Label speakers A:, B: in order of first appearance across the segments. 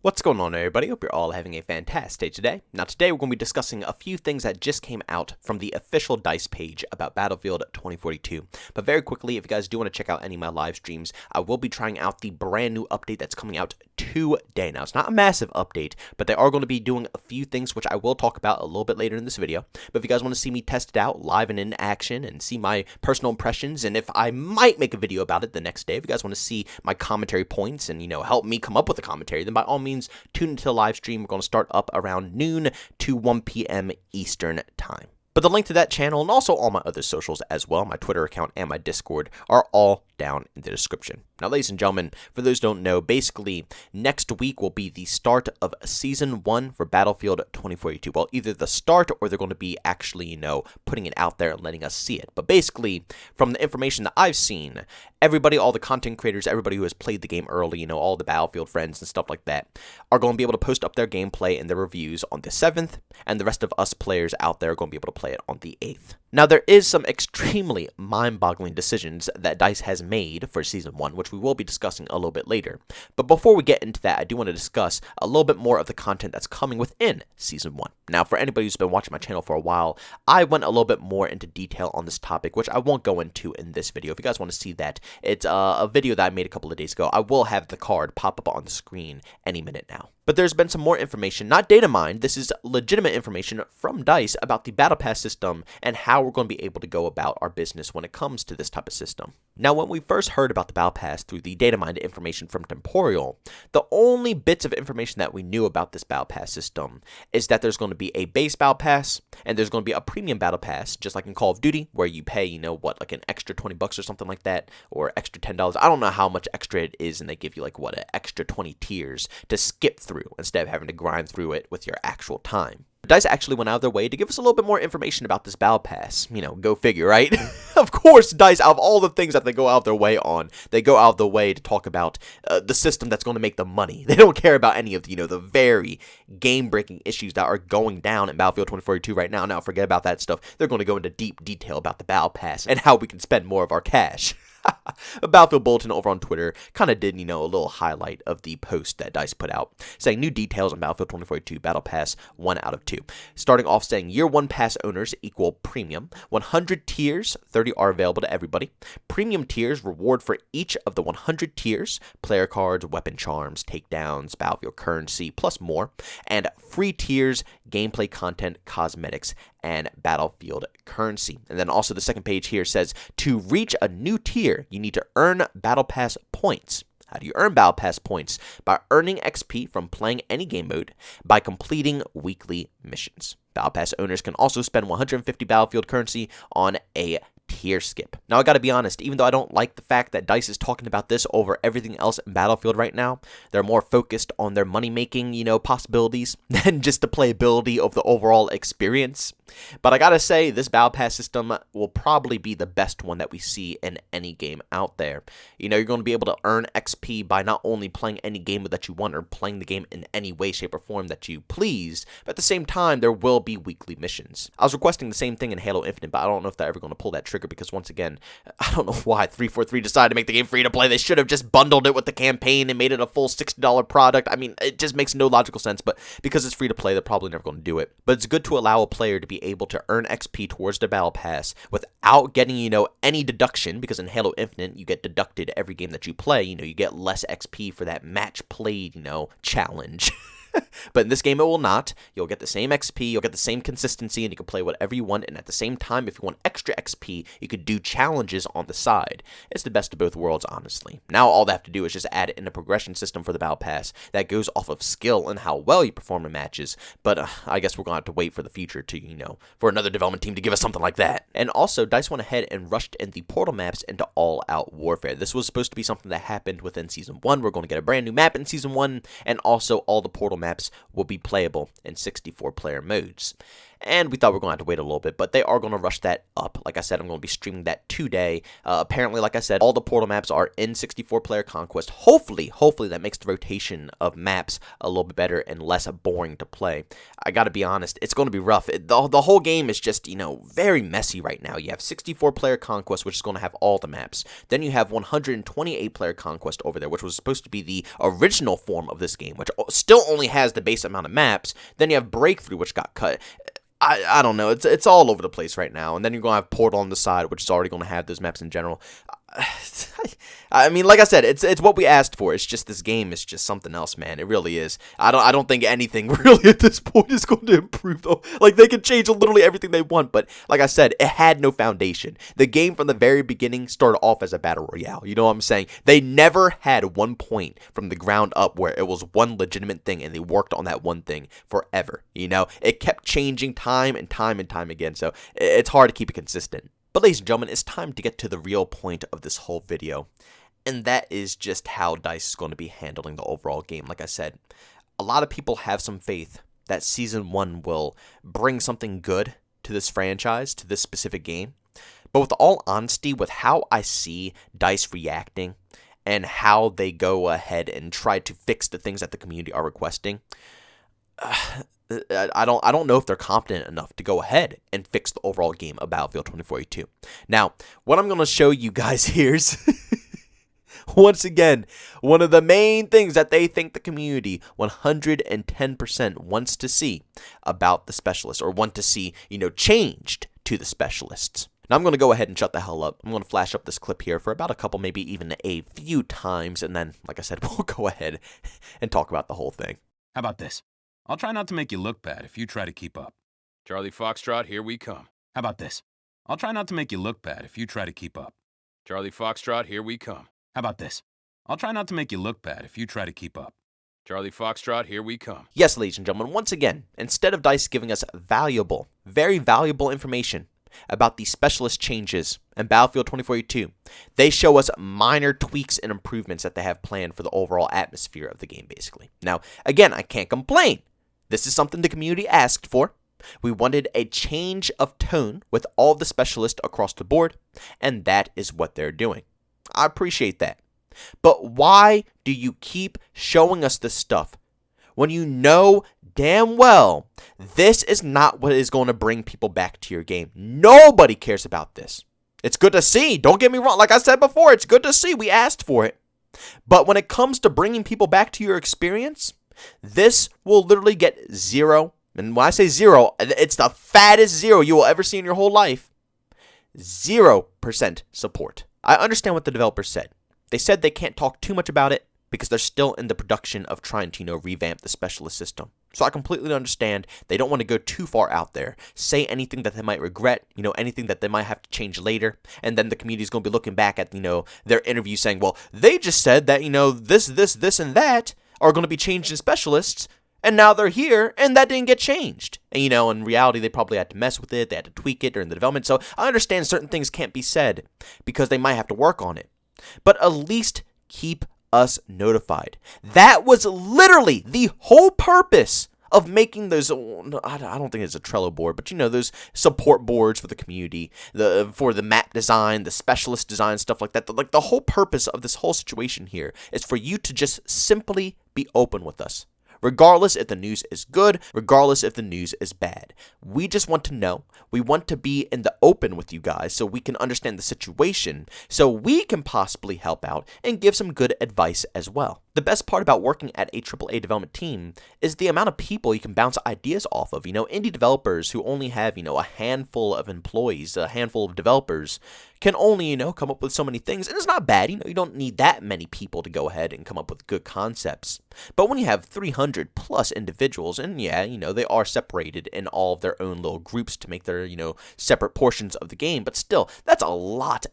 A: What's going on, everybody? Hope you're all having a fantastic day today. Now today we're going to be discussing a few things that just came out from the official DICE page about Battlefield 2042. But very quickly, if you guys do want to check out any of my live streams, I will be trying out the brand new update that's coming out today. Now it's not a massive update, but they are going to be doing a few things which I will talk about a little bit later in this video. But if you guys want to see me test it out live and in action and see my personal impressions, and if I might make a video about it the next day, if you guys want to see my commentary points and, help me come up with a commentary, then by all means, tune into the live stream. We're going to start up around noon to 1 p.m. Eastern time. But the link to that channel and also all my other socials as well, my Twitter account and my Discord, are all down in the description. Now, ladies and gentlemen, for those who don't know, basically, next week will be the start of Season 1 for Battlefield 2042. Well, either the start or they're going to be actually, putting it out there and letting us see it. But basically, from the information that I've seen, everybody, all the content creators, everybody who has played the game early, all the Battlefield friends and stuff like that, are going to be able to post up their gameplay and their reviews on the 7th, and the rest of us players out there are going to be able to play it on the 8th. Now, there is some extremely mind-boggling decisions that DICE has made for Season 1, which we will be discussing a little bit later. But before we get into that, I do want to discuss a little bit more of the content that's coming within Season 1. Now, for anybody who's been watching my channel for a while, I went a little bit more into detail on this topic, which I won't go into in this video. If you guys want to see that, it's a video that I made a couple of days ago. I will have the card pop up on the screen any minute now. But there's been some more information, not data mined, this is legitimate information from DICE about the Battle Pass system and how we're going to be able to go about our business when it comes to this type of system. Now, when we first heard about the Battle Pass through the data mined information from Temporal, the only bits of information that we knew about this Battle Pass system is that there's going to be a base Battle Pass and there's going to be a premium Battle Pass, just like in Call of Duty, where you pay, like an extra 20 bucks or something like that, or extra $10. I don't know how much extra it is, and they give you an extra 20 tiers to skip through instead of having to grind through it with your actual time. DICE actually went out of their way to give us a little bit more information about this Battle Pass. Go figure, right? Of course, DICE, out of all the things that they go out of their way on, they go out of the way to talk about the system that's going to make them money. They don't care about any of the, the very game-breaking issues that are going down in Battlefield 2042 right now. Now, forget about that stuff. They're going to go into deep detail about the Battle Pass and how we can spend more of our cash. A Battlefield Bulletin over on Twitter kind of did, a little highlight of the post that DICE put out, saying new details on Battlefield 2042 Battle Pass 1 out of 2. Starting off saying year 1 pass owners equal premium. 100 tiers, 30 are available to everybody. Premium tiers reward for each of the 100 tiers, player cards, weapon charms, takedowns, Battlefield currency, plus more. And free tiers, gameplay content, cosmetics, and Battlefield currency. And then also the second page here says, to reach a new tier, you need to earn Battle Pass points. How do you earn Battle Pass points? By earning XP from playing any game mode, by completing weekly missions. Battle Pass owners can also spend 150 Battlefield currency on a tier skip. Now, I gotta be honest, even though I don't like the fact that DICE is talking about this over everything else in Battlefield right now, they're more focused on their money-making, possibilities than just the playability of the overall experience. But I gotta say, this Battle Pass system will probably be the best one that we see in any game out there. You're going to be able to earn XP by not only playing any game that you want or playing the game in any way, shape, or form that you please, but at the same time, there will be weekly missions. I was requesting the same thing in Halo Infinite, but I don't know if they're ever going to pull that trigger because, once again, I don't know why 343 decided to make the game free to play. They should have just bundled it with the campaign and made it a full $60 product. I mean, it just makes no logical sense, but because it's free to play, they're probably never going to do it. But it's good to allow a player to be able to earn XP towards the Battle Pass without getting, any deduction, because in Halo Infinite, you get deducted every game that you play. You get less XP for that match played, challenge. But in this game, it will not. You'll get the same XP, you'll get the same consistency, and you can play whatever you want. And at the same time, if you want extra XP, you could do challenges on the side. It's the best of both worlds, honestly. Now, all they have to do is just add in a progression system for the Battle Pass that goes off of skill and how well you perform in matches. But I guess we're going to have to wait for the future to, for another development team to give us something like that. And also, DICE went ahead and rushed in the portal maps into all-out warfare. This was supposed to be something that happened within Season 1. We're going to get a brand new map in Season 1, and also all the portal maps will be playable in 64-player modes. and we thought we were going to have to wait a little bit, but they are going to rush that up. Like I said, I'm going to be streaming that today. Apparently, like I said, all the portal maps are in 64-player Conquest. Hopefully that makes the rotation of maps a little bit better and less boring to play. I got to be honest, it's going to be rough. The whole game is just, very messy right now. You have 64-player Conquest, which is going to have all the maps. Then you have 128-player Conquest over there, which was supposed to be the original form of this game, which still only has the base amount of maps. Then you have Breakthrough, which got cut. I don't know. It's all over the place right now. And then you're going to have Portal on the side, which is already going to have those maps in general. I mean, like I said, it's what we asked for. It's just this game is just something else, man. It really is. I don't think anything really at this point is going to improve, though. Like, they can change literally everything they want, but like I said, it had no foundation. The game from the very beginning started off as a battle royale. You know what I'm saying? They never had one point from the ground up where it was one legitimate thing, and they worked on that one thing forever. It kept changing time and time again, so it's hard to keep it consistent. But ladies and gentlemen, it's time to get to the real point of this whole video, and that is just how DICE is going to be handling the overall game. Like I said, a lot of people have some faith that Season 1 will bring something good to this franchise, to this specific game. But with all honesty, with how I see DICE reacting and how they go ahead and try to fix the things that the community are requesting, I don't know if they're competent enough to go ahead and fix the overall game of Battlefield 2042. Now, what I'm going to show you guys here is, once again, one of the main things that they think the community 110% wants to see about the specialists, or want to see, changed to the specialists. Now, I'm going to go ahead and shut the hell up. I'm going to flash up this clip here for about a couple, maybe even a few times, and then, like I said, we'll go ahead and talk about the whole thing.
B: How about this? I'll try not to make you look bad if you try to keep up. Charlie Foxtrot, here we come. How about this? I'll try not to make you look bad if you try to keep up. Charlie Foxtrot, here we come. How about this? I'll try not to make you look bad if you try to keep up. Charlie Foxtrot, here we come.
A: Yes, ladies and gentlemen, once again, instead of DICE giving us valuable, very valuable information about the specialist changes in Battlefield 2042, they show us minor tweaks and improvements that they have planned for the overall atmosphere of the game, basically. Now, again, I can't complain. This is something the community asked for. We wanted a change of tone with all the specialists across the board, and that is what they're doing. I appreciate that. But why do you keep showing us this stuff when you know damn well this is not what is going to bring people back to your game? Nobody cares about this. It's good to see. Don't get me wrong. Like I said before, it's good to see. We asked for it. But when it comes to bringing people back to your experience, this will literally get zero, and when I say zero, it's the fattest zero you will ever see in your whole life, 0% support. I understand what the developers said. They said they can't talk too much about it because they're still in the production of trying to, revamp the specialist system. So I completely understand they don't want to go too far out there, say anything that they might regret, anything that they might have to change later, and then the community's going to be looking back at, their interview saying, well, they just said that, this, and that are going to be changed in specialists, and now they're here, and that didn't get changed. And, in reality, they probably had to mess with it, they had to tweak it during the development, so I understand certain things can't be said, because they might have to work on it. But at least keep us notified. That was literally the whole purpose of making those, I don't think it's a Trello board, but those support boards for the community, for the map design, the specialist design, stuff like that. Like, the whole purpose of this whole situation here is for you to just simply be open with us. Regardless if the news is good, regardless if the news is bad. We just want to know. We want to be in the open with you guys so we can understand the situation, so we can possibly help out and give some good advice as well. The best part about working at a AAA development team is the amount of people you can bounce ideas off of. Indie developers who only have, a handful of employees, a handful of developers, can only, come up with so many things. And it's not bad. You don't need that many people to go ahead and come up with good concepts. But when you have 300 plus individuals, and yeah, they are separated in all of their own little groups to make their, separate portions of the game, but still, that's a lot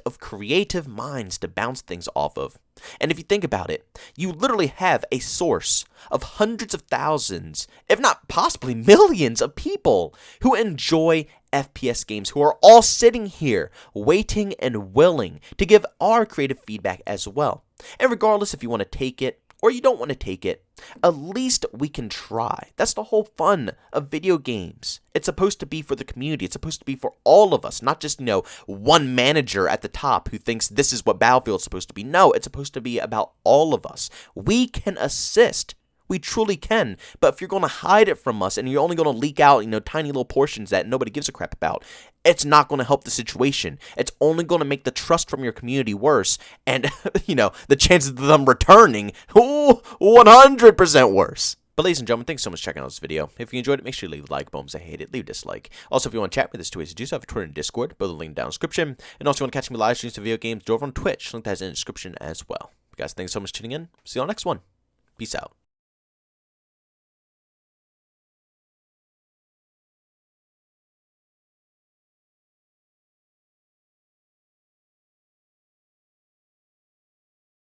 A: of creative minds to bounce things off of. And if you think about it, you literally have a source of hundreds of thousands, if not possibly millions of people who enjoy FPS games, who are all sitting here waiting and willing to give our creative feedback as well. And regardless if you want to take it or you don't want to take it, at least we can try. That's the whole fun of video games. It's supposed to be for the community. It's supposed to be for all of us, not just, one manager at the top who thinks this is what Battlefield's supposed to be. No, it's supposed to be about all of us. We can assist. We truly can. But if you're going to hide it from us and you're only going to leak out, tiny little portions that nobody gives a crap about, it's not going to help the situation. It's only going to make the trust from your community worse. And, the chances of them returning, 100% worse. But ladies and gentlemen, thanks so much for checking out this video. If you enjoyed it, make sure you leave a like. Bones, I hate it. Leave a dislike. Also, if you want to chat with me, there's two ways to do so. I have a Twitter and Discord. Both the link down in the description. And also, if you want to catch me live streams of video games, go over on Twitch. Link that is in the description as well. Guys, thanks so much for tuning in. See you on the next one. Peace out.